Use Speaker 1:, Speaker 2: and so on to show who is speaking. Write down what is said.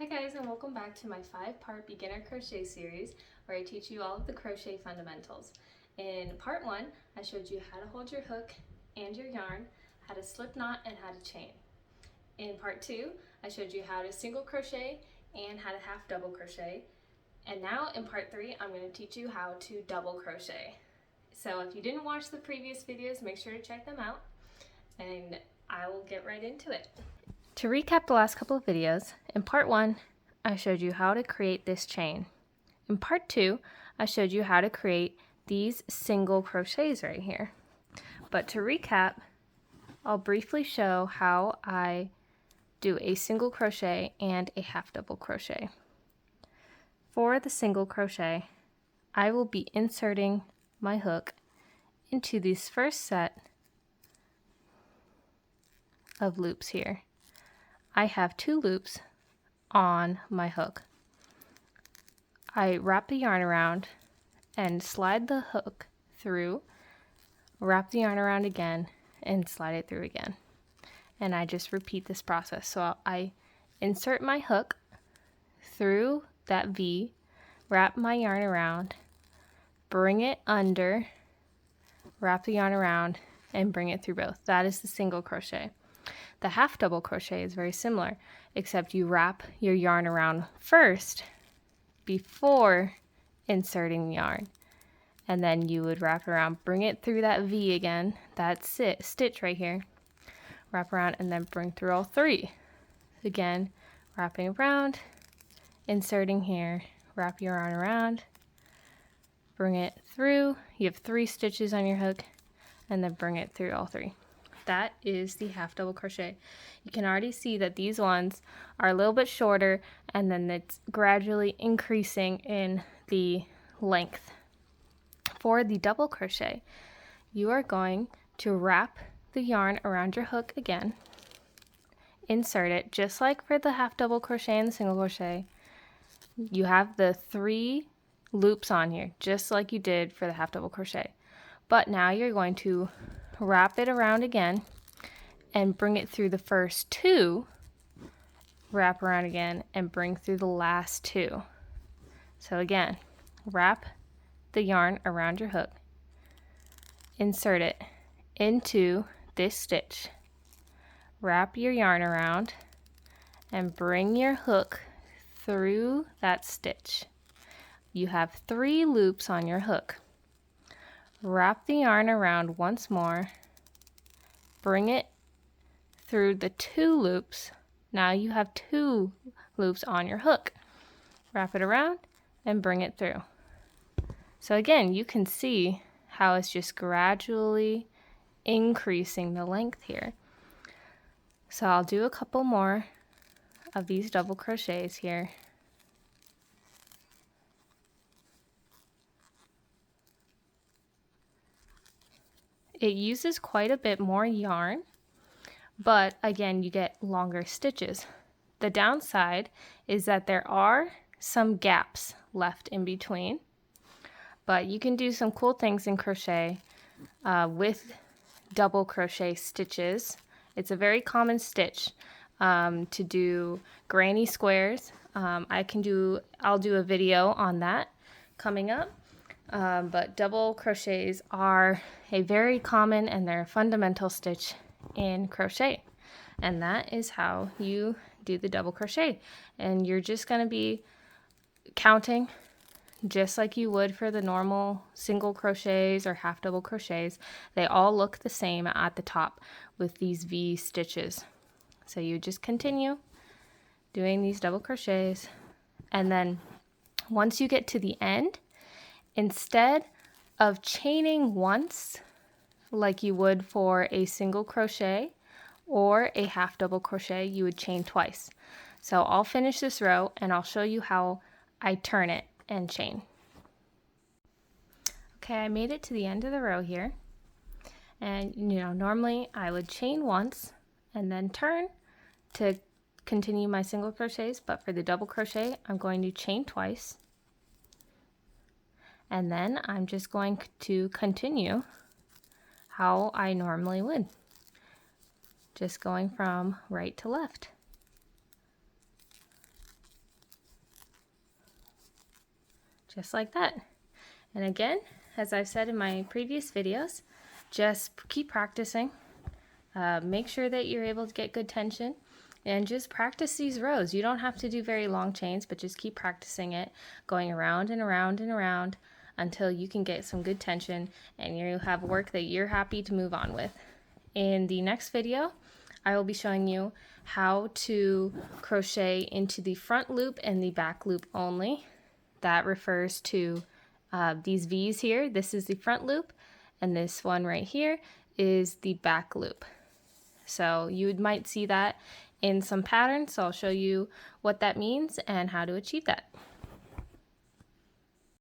Speaker 1: Hi guys, and welcome back to my 5-part beginner crochet series where I teach you all of the crochet fundamentals. In part 1, I showed you how to hold your hook and your yarn, how to slip knot, and how to chain. In part 2, I showed you how to single crochet and how to half double crochet. And now in part 3, I'm going to teach you how to double crochet. So if you didn't watch the previous videos, make sure to check them out, and I will get right into it. To recap the last couple of videos, in part 1, I showed you how to create this chain. In part 2, I showed you how to create these single crochets right here. But to recap, I'll briefly show how I do a single crochet and a half double crochet. For the single crochet, I will be inserting my hook into this first set of loops here. I have 2 loops on my hook. I wrap the yarn around and slide the hook through, wrap the yarn around again, and slide it through again. And I just repeat this process. So I insert my hook through that V, wrap my yarn around, bring it under, wrap the yarn around, and bring it through both. That is the single crochet. The half double crochet is very similar, except you wrap your yarn around first before inserting the yarn, and then you would wrap around, bring it through that V again, that stitch right here, wrap around, and then bring through all 3. Again, wrapping around, inserting here, wrap your yarn around, bring it through. You have 3 stitches on your hook, and then bring it through all 3. That is the half double crochet. You can already see that these ones are a little bit shorter, and then it's gradually increasing in the length. For the double crochet, you are going to wrap the yarn around your hook again, insert it just like for the half double crochet and the single crochet. You have the 3 loops on here just like you did for the half double crochet, but now you're going to wrap it around again and bring it through the first 2, wrap around again and bring through the last 2. So again, wrap the yarn around your hook, insert it into this stitch, wrap your yarn around, and bring your hook through that stitch. You have 3 loops on your hook. Wrap the yarn around once more, bring it through the 2 loops. Now you have 2 loops on your hook. Wrap it around and bring it through. So again, you can see how it's just gradually increasing the length here. So I'll do a couple more of these double crochets here. It uses quite a bit more yarn, but again, you get longer stitches. The downside is that there are some gaps left in between, but you can do some cool things in crochet with double crochet stitches. It's a very common stitch to do granny squares. I'll do a video on that coming up. But double crochets are a very common and they're a fundamental stitch in crochet, and that is how you do the double crochet. And you're just going to be counting just like you would for the normal single crochets or half double crochets. They all look the same at the top with these V stitches. So you just continue doing these double crochets, and then once you get to the end, instead of chaining once like you would for a single crochet or a half double crochet, you would chain twice. So I'll finish this row and I'll show you how I turn it and chain. Okay, I made it to the end of the row here, and normally I would chain once and then turn to continue my single crochets, but for the double crochet I'm going to chain twice. And then I'm just going to continue how I normally would, just going from right to left. just like that. And again, as I've said in my previous videos, just keep practicing. Make sure that you're able to get good tension and just practice these rows. You don't have to do very long chains, but just keep practicing it, going around and around and around until you can get some good tension and you have work that you're happy to move on with. In the next video, I will be showing you how to crochet into the front loop and the back loop only. That refers to these V's here. This is the front loop, and this one right here is the back loop. So you might see that in some patterns, so I'll show you what that means and how to achieve that.